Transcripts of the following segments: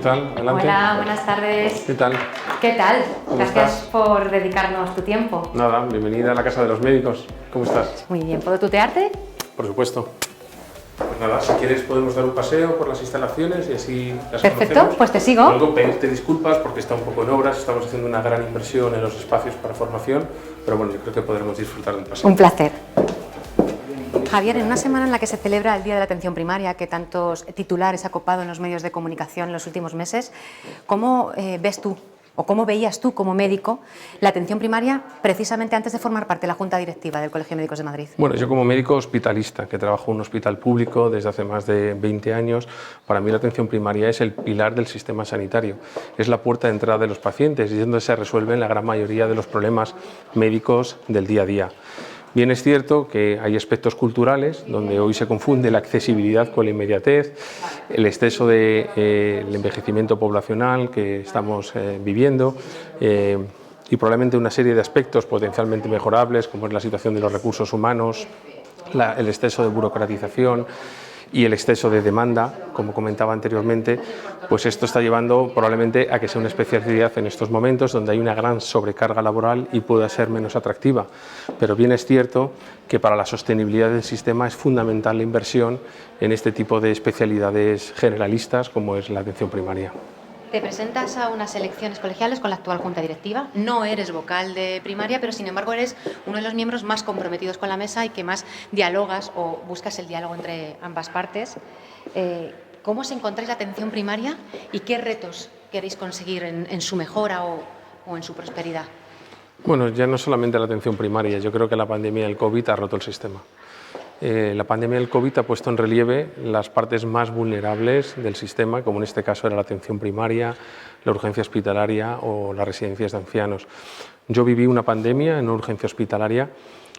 tal? Adelante. Hola, buenas tardes. ¿Qué tal? ¿Qué tal? ¿Cómo Gracias estás? por dedicarnos tu tiempo. Nada, bienvenida a la Casa de los Médicos. ¿Cómo estás? Muy bien, ¿puedo tutearte? Por supuesto. Pues nada, si quieres podemos dar un paseo por las instalaciones y así las Perfecto, conocemos. pues te sigo. Luego pedirte disculpas porque está un poco en obras, estamos haciendo una gran inversión en los espacios para formación, pero bueno, yo creo que podremos disfrutar del paseo. Un placer. Javier, en una semana en la que se celebra el Día de la Atención Primaria, que tantos titulares ha copado en los medios de comunicación en los últimos meses, ¿cómo ves tú o cómo veías tú como médico la atención primaria precisamente antes de formar parte de la Junta Directiva del Colegio de Médicos de Madrid? Bueno, yo como médico hospitalista, que trabajo en un hospital público desde hace más de 20 años, para mí la atención primaria es el pilar del sistema sanitario, es la puerta de entrada de los pacientes y es donde se resuelven la gran mayoría de los problemas médicos del día a día. Bien es cierto que hay aspectos culturales donde hoy se confunde la accesibilidad con la inmediatez, el exceso del envejecimiento poblacional que estamos viviendo y probablemente una serie de aspectos potencialmente mejorables como es la situación de los recursos humanos, el exceso de burocratización y el exceso de demanda, como comentaba anteriormente, pues esto está llevando probablemente a que sea una especialidad en estos momentos donde hay una gran sobrecarga laboral y pueda ser menos atractiva. Pero bien es cierto que para la sostenibilidad del sistema es fundamental la inversión en este tipo de especialidades generalistas como es la atención primaria. Te presentas a unas elecciones colegiales con la actual Junta Directiva, no eres vocal de primaria, pero sin embargo eres uno de los miembros más comprometidos con la mesa y que más dialogas o buscas el diálogo entre ambas partes. ¿Cómo os encontráis la atención primaria y qué retos queréis conseguir en su mejora o en su prosperidad? Bueno, ya no solamente la atención primaria, yo creo que la pandemia del COVID ha roto el sistema. La pandemia del COVID ha puesto en relieve las partes más vulnerables del sistema, como en este caso era la atención primaria, la urgencia hospitalaria o las residencias de ancianos. Yo viví una pandemia en una urgencia hospitalaria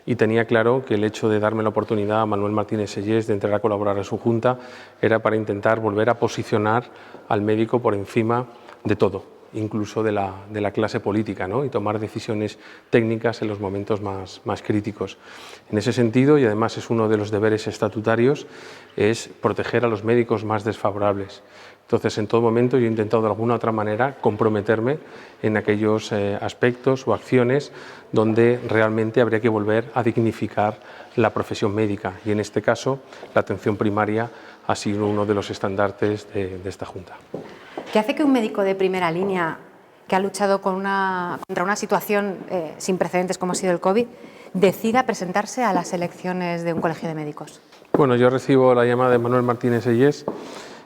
y tenía claro que el hecho de darme la oportunidad a Manuel Martínez Sellés de entrar a colaborar en su junta era para intentar volver a posicionar al médico por encima de todo, incluso de la clase política, ¿no? Y tomar decisiones técnicas en los momentos más críticos. En ese sentido, y además es uno de los deberes estatutarios, es proteger a los médicos más desfavorables. Entonces, en todo momento yo he intentado de alguna u otra manera comprometerme en aquellos aspectos o acciones donde realmente habría que volver a dignificar la profesión médica y en este caso la atención primaria ha sido uno de los estandartes de esta Junta. ¿Qué hace que un médico de primera línea que ha luchado contra una situación sin precedentes como ha sido el COVID decida presentarse a las elecciones de un colegio de médicos? Bueno, yo recibo la llamada de Manuel Martínez Sellés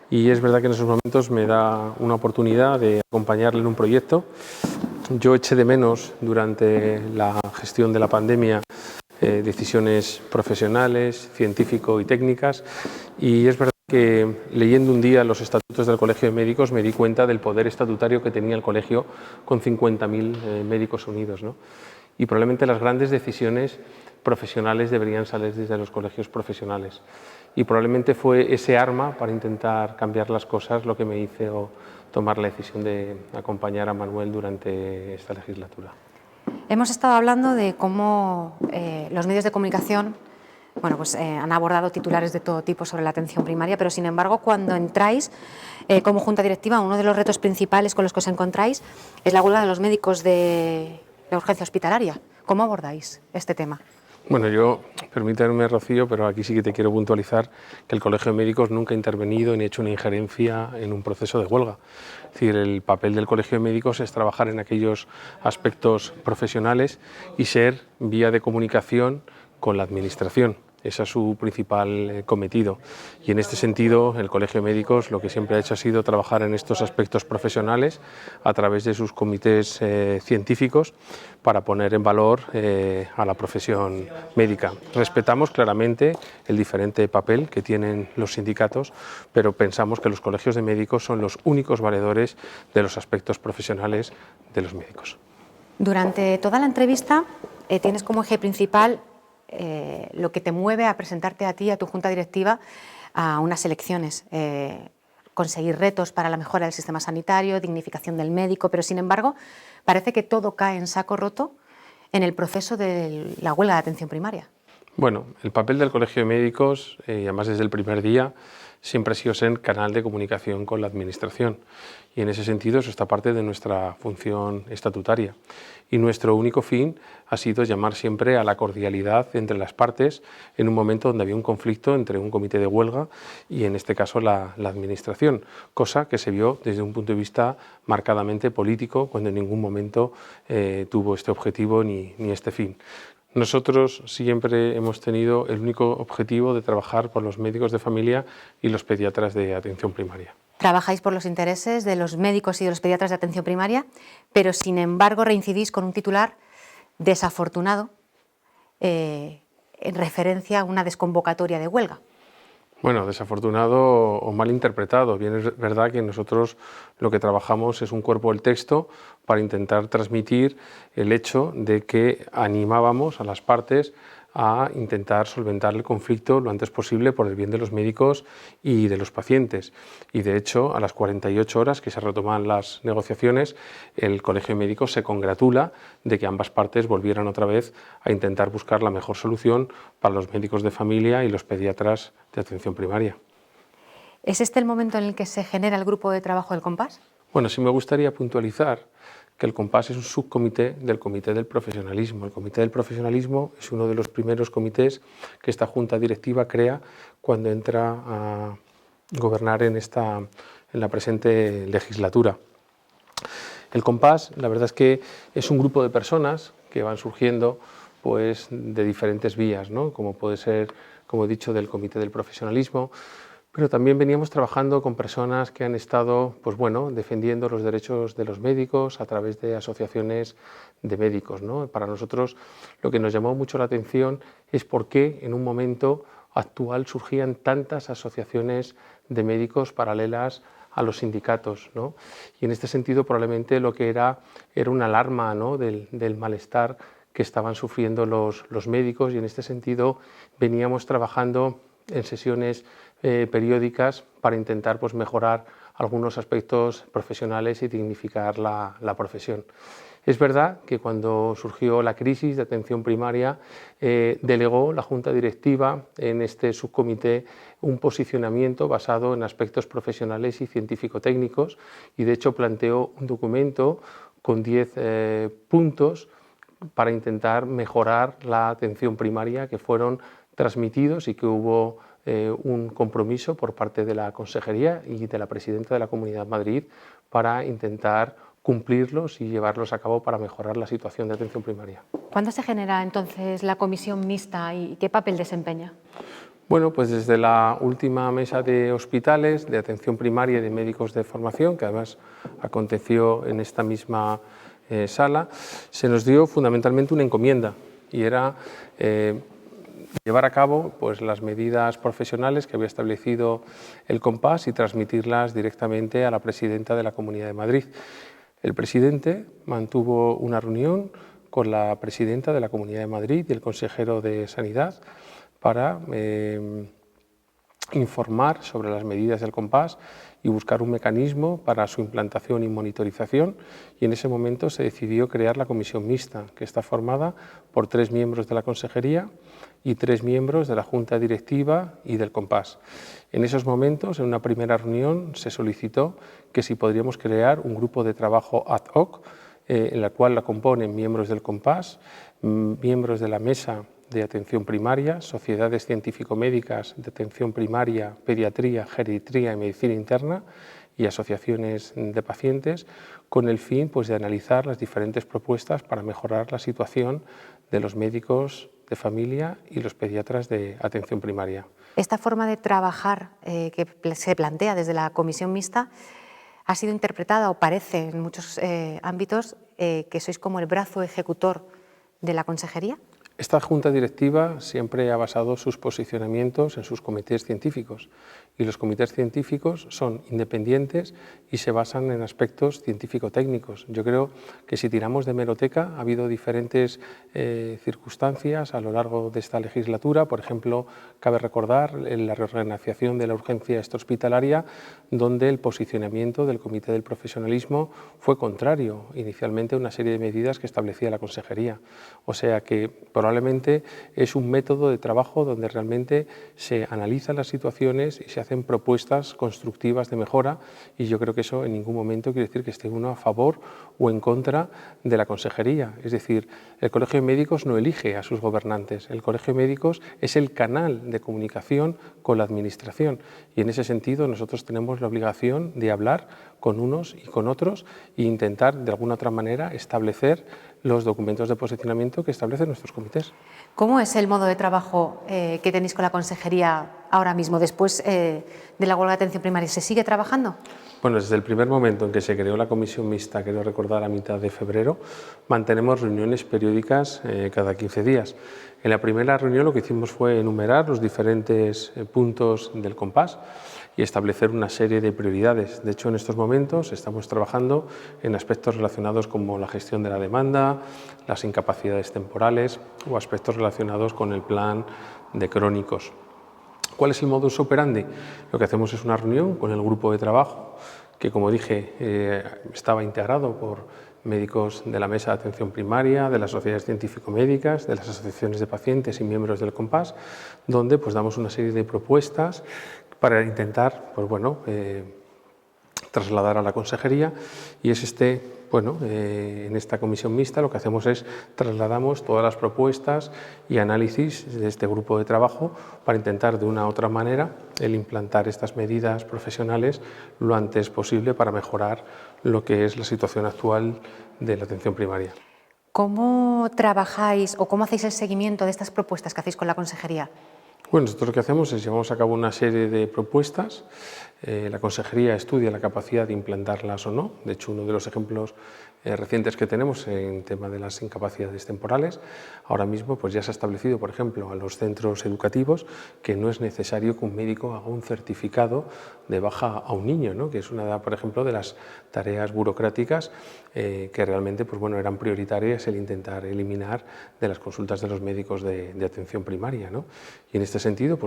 y es verdad que en esos momentos me da una oportunidad de acompañarle en un proyecto. Yo eché de menos durante la gestión de la pandemia decisiones profesionales, científico y técnicas y es verdad que leyendo un día los estatutos del Colegio de Médicos me di cuenta del poder estatutario que tenía el colegio con 50.000 médicos unidos, ¿no? Y probablemente las grandes decisiones profesionales deberían salir desde los colegios profesionales. Y probablemente fue ese arma para intentar cambiar las cosas lo que me hizo tomar la decisión de acompañar a Manuel durante esta legislatura. Hemos estado hablando de cómo los medios de comunicación han abordado titulares de todo tipo sobre la atención primaria, pero sin embargo cuando entráis como Junta Directiva, uno de los retos principales con los que os encontráis es la huelga de los médicos de la urgencia hospitalaria. ¿Cómo abordáis este tema? Bueno, yo, permítame, Rocío, pero aquí sí que te quiero puntualizar que el Colegio de Médicos nunca ha intervenido ni hecho una injerencia en un proceso de huelga. Es decir, el papel del Colegio de Médicos es trabajar en aquellos aspectos profesionales y ser vía de comunicación con la Administración. Ese es su principal cometido. Y en este sentido, el Colegio de Médicos lo que siempre ha hecho ha sido trabajar en estos aspectos profesionales a través de sus comités científicos para poner en valor a la profesión médica. Respetamos claramente el diferente papel que tienen los sindicatos, pero pensamos que los colegios de médicos son los únicos valedores de los aspectos profesionales de los médicos. Durante toda la entrevista tienes como eje principal lo que te mueve a presentarte a ti y a tu junta directiva a unas elecciones, conseguir retos para la mejora del sistema sanitario, dignificación del médico, pero sin embargo parece que todo cae en saco roto en el proceso de la huelga de atención primaria. Bueno, el papel del Colegio de Médicos, y además desde el primer día, siempre ha sido ser canal de comunicación con la Administración. Y en ese sentido eso está parte de nuestra función estatutaria. Y nuestro único fin ha sido llamar siempre a la cordialidad entre las partes en un momento donde había un conflicto entre un comité de huelga y en este caso la Administración, cosa que se vio desde un punto de vista marcadamente político cuando en ningún momento tuvo este objetivo ni este fin. Nosotros siempre hemos tenido el único objetivo de trabajar por los médicos de familia y los pediatras de atención primaria. Trabajáis por los intereses de los médicos y de los pediatras de atención primaria, pero sin embargo reincidís con un titular desafortunado en referencia a una desconvocatoria de huelga. Bueno, desafortunado o mal interpretado. Bien, es verdad que nosotros lo que trabajamos es un cuerpo del texto para intentar transmitir el hecho de que animábamos a las partes a intentar solventar el conflicto lo antes posible por el bien de los médicos y de los pacientes. Y de hecho, a las 48 horas que se retoman las negociaciones, el Colegio de Médicos se congratula de que ambas partes volvieran otra vez a intentar buscar la mejor solución para los médicos de familia y los pediatras de atención primaria. ¿Es este el momento en el que se genera el grupo de trabajo del Compás? Bueno, sí me gustaría puntualizar que el Compás es un subcomité del Comité del Profesionalismo. El Comité del Profesionalismo es uno de los primeros comités que esta Junta Directiva crea cuando entra a gobernar en la presente legislatura. El Compás, la verdad es que es un grupo de personas que van surgiendo pues, de diferentes vías, ¿no? Como puede ser, como he dicho, del Comité del Profesionalismo, pero también veníamos trabajando con personas que han estado pues bueno, defendiendo los derechos de los médicos a través de asociaciones de médicos, ¿no? Para nosotros lo que nos llamó mucho la atención es por qué en un momento actual surgían tantas asociaciones de médicos paralelas a los sindicatos, ¿no? Y en este sentido probablemente lo que era una alarma, ¿no? del malestar que estaban sufriendo los médicos, y en este sentido veníamos trabajando en sesiones periódicas para intentar pues, mejorar algunos aspectos profesionales y dignificar la profesión. Es verdad que cuando surgió la crisis de atención primaria, delegó la Junta Directiva en este subcomité un posicionamiento basado en aspectos profesionales y científico-técnicos, y de hecho planteó un documento con 10 puntos para intentar mejorar la atención primaria, que fueron transmitidos y que hubo un compromiso por parte de la Consejería y de la Presidenta de la Comunidad de Madrid para intentar cumplirlos y llevarlos a cabo para mejorar la situación de atención primaria. ¿Cuándo se genera entonces la comisión mixta y qué papel desempeña? Bueno, pues desde la última mesa de hospitales, de atención primaria y de médicos de formación, que además aconteció en esta misma sala, se nos dio fundamentalmente una encomienda, y era llevar a cabo pues, las medidas profesionales que había establecido el Compás y transmitirlas directamente a la Presidenta de la Comunidad de Madrid. El presidente mantuvo una reunión con la Presidenta de la Comunidad de Madrid y el consejero de Sanidad para informar sobre las medidas del Compás y buscar un mecanismo para su implantación y monitorización, y en ese momento se decidió crear la comisión mixta, que está formada por 3 miembros de la Consejería y 3 miembros de la Junta Directiva y del Compás. En esos momentos, en una primera reunión, se solicitó que si podríamos crear un grupo de trabajo ad hoc, en la cual la componen miembros del Compás, miembros de la Mesa de Atención Primaria, sociedades científico-médicas de atención primaria, pediatría, geriatría y medicina interna, y asociaciones de pacientes, con el fin pues, de analizar las diferentes propuestas para mejorar la situación de los médicos de familia y los pediatras de atención primaria. Esta forma de trabajar que se plantea desde la comisión mixta ha sido interpretada, o parece en muchos ámbitos, que sois como el brazo ejecutor de la Consejería. Esta Junta Directiva siempre ha basado sus posicionamientos en sus comités científicos, y los comités científicos son independientes y se basan en aspectos científico-técnicos. Yo creo que si tiramos de hemeroteca ha habido diferentes circunstancias a lo largo de esta legislatura. Por ejemplo, cabe recordar la reorganización de la urgencia extrahospitalaria, donde el posicionamiento del Comité del Profesionalismo fue contrario inicialmente a una serie de medidas que establecía la Consejería. O sea que probablemente probablemente es un método de trabajo donde realmente se analizan las situaciones y se hacen propuestas constructivas de mejora, y yo creo que eso en ningún momento quiere decir que esté uno a favor o en contra de la consejería. Es decir, el Colegio de Médicos no elige a sus gobernantes, el Colegio de Médicos es el canal de comunicación con la Administración, y en ese sentido nosotros tenemos la obligación de hablar con unos y con otros e intentar de alguna otra manera establecer los documentos de posicionamiento que establecen nuestros comités. ¿Cómo es el modo de trabajo que tenéis con la consejería ahora mismo, después de la huelga de atención primaria? ¿Se sigue trabajando? Bueno, desde el primer momento en que se creó la comisión mixta, quiero recordar a mitad de febrero, mantenemos reuniones periódicas cada 15 días. En la primera reunión lo que hicimos fue enumerar los diferentes puntos del compás y establecer una serie de prioridades. De hecho, en estos momentos estamos trabajando en aspectos relacionados como la gestión de la demanda, las incapacidades temporales o aspectos relacionados con el plan de crónicos. ¿Cuál es el modus operandi? Lo que hacemos es una reunión con el grupo de trabajo, que como dije estaba integrado por médicos de la Mesa de Atención Primaria, de las sociedades científico-médicas, de las asociaciones de pacientes y miembros del COMPAS, donde pues damos una serie de propuestas para intentar trasladar a la consejería, y es en esta comisión mixta lo que hacemos es trasladamos todas las propuestas y análisis de este grupo de trabajo para intentar de una u otra manera el implantar estas medidas profesionales lo antes posible para mejorar lo que es la situación actual de la atención primaria. ¿Cómo trabajáis o cómo hacéis el seguimiento de estas propuestas que hacéis con la consejería? Bueno, nosotros lo que hacemos es llevamos a cabo una serie de propuestas. La consejería estudia la capacidad de implantarlas o no. De hecho, uno de los ejemplos recientes que tenemos en tema de las incapacidades temporales, ahora mismo pues ya se ha establecido, por ejemplo, a los centros educativos que no es necesario que un médico haga un certificado de baja a un niño, ¿no? Que es una, por ejemplo, de las tareas burocráticas que realmente eran prioritarias el intentar eliminar de las consultas de los médicos de atención primaria, ¿no? Y en este sentido,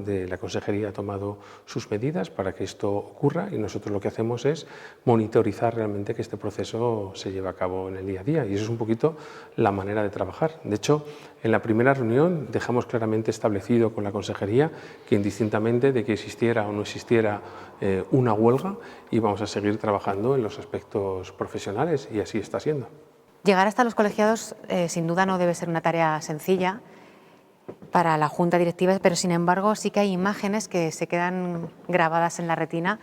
la consejería ha tomado sus medidas para que esto ocurra, y nosotros lo que hacemos es monitorizar realmente que este proceso se lleve a cabo en el día a día, y eso es un poquito la manera de trabajar. De hecho, en la primera reunión dejamos claramente establecido con la consejería que indistintamente de que existiera o no existiera una huelga, íbamos a seguir trabajando en los aspectos profesionales, y así está siendo. Llegar hasta los colegiados sin duda no debe ser una tarea sencilla para la Junta Directiva, pero sin embargo sí que hay imágenes que se quedan grabadas en la retina,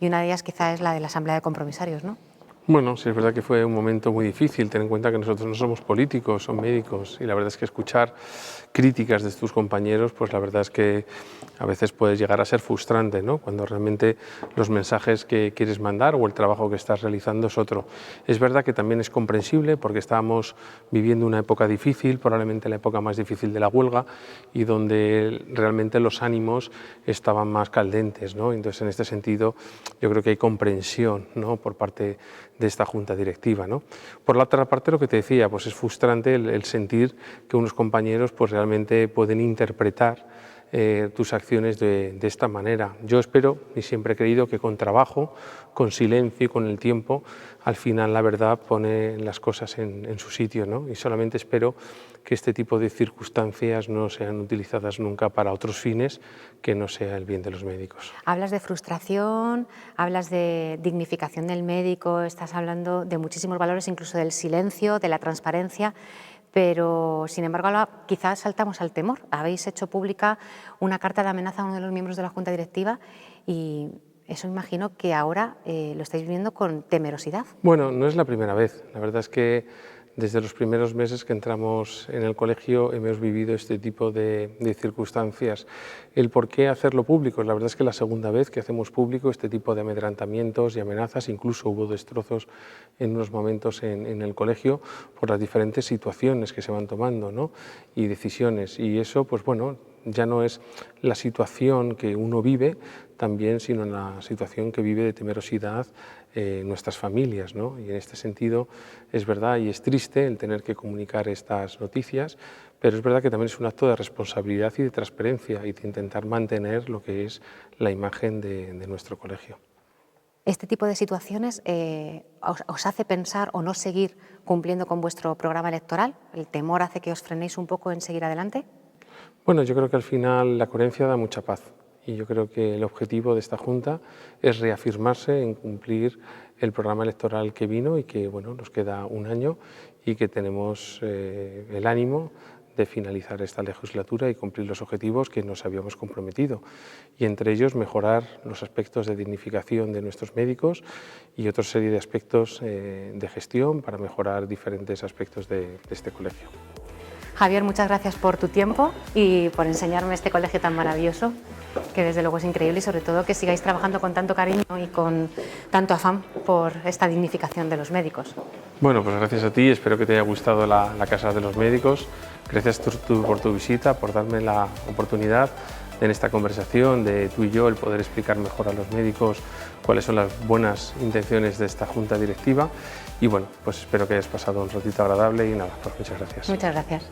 y una de ellas quizá es la de la Asamblea de Compromisarios, ¿no? Bueno, sí, es verdad que fue un momento muy difícil. Ten en cuenta que nosotros no somos políticos, son médicos, y la verdad es que escuchar críticas de tus compañeros, pues la verdad es que a veces puede llegar a ser frustrante, ¿no? Cuando realmente los mensajes que quieres mandar o el trabajo que estás realizando es otro. Es verdad que también es comprensible porque estábamos viviendo una época difícil, probablemente la época más difícil de la huelga, y donde realmente los ánimos estaban más caldentes, ¿no? Entonces, en este sentido, yo creo que hay comprensión, ¿no?, por parte de esta junta directiva, ¿no? Por la otra parte, lo que te decía, pues es frustrante el sentir que unos compañeros pues realmente pueden interpretar tus acciones de esta manera. Yo espero y siempre he creído que con trabajo, con silencio y con el tiempo, al final la verdad pone las cosas en su sitio, ¿no? Y solamente espero que este tipo de circunstancias no sean utilizadas nunca para otros fines que no sea el bien de los médicos. Hablas de frustración, hablas de dignificación del médico, estás hablando de muchísimos valores, incluso del silencio, de la transparencia, pero sin embargo ahora quizás saltamos al temor. Habéis hecho pública una carta de amenaza a uno de los miembros de la Junta Directiva, y eso imagino que ahora lo estáis viviendo con temerosidad. Bueno, no es la primera vez. La verdad es que desde los primeros meses que entramos en el colegio hemos vivido este tipo de circunstancias. ¿El por qué hacerlo público? La verdad es que la segunda vez que hacemos público este tipo de amedrentamientos y amenazas, incluso hubo destrozos en unos momentos en el colegio por las diferentes situaciones que se van tomando, ¿no?, y decisiones. Y eso, pues bueno, ya no es la situación que uno vive también, sino la situación que vive de temerosidad nuestras familias, ¿no? Y en este sentido es verdad y es triste el tener que comunicar estas noticias, pero es verdad que también es un acto de responsabilidad y de transparencia y de intentar mantener lo que es la imagen de nuestro colegio. ¿Este tipo de situaciones os hace pensar o no seguir cumpliendo con vuestro programa electoral? ¿El temor hace que os frenéis un poco en seguir adelante? Bueno, yo creo que al final la coherencia da mucha paz y yo creo que el objetivo de esta Junta es reafirmarse en cumplir el programa electoral que vino y que bueno, nos queda un año y que tenemos el ánimo de finalizar esta legislatura y cumplir los objetivos que nos habíamos comprometido, y entre ellos mejorar los aspectos de dignificación de nuestros médicos y otra serie de aspectos de gestión para mejorar diferentes aspectos de este colegio. Javier, muchas gracias por tu tiempo y por enseñarme este colegio tan maravilloso, que desde luego es increíble, y sobre todo que sigáis trabajando con tanto cariño y con tanto afán por esta dignificación de los médicos. Bueno, pues gracias a ti, espero que te haya gustado la Casa de los Médicos. Gracias por tu visita, por darme la oportunidad en esta conversación de tú y yo el poder explicar mejor a los médicos cuáles son las buenas intenciones de esta Junta Directiva, y bueno, pues espero que hayas pasado un ratito agradable y nada, pues muchas gracias. Muchas gracias.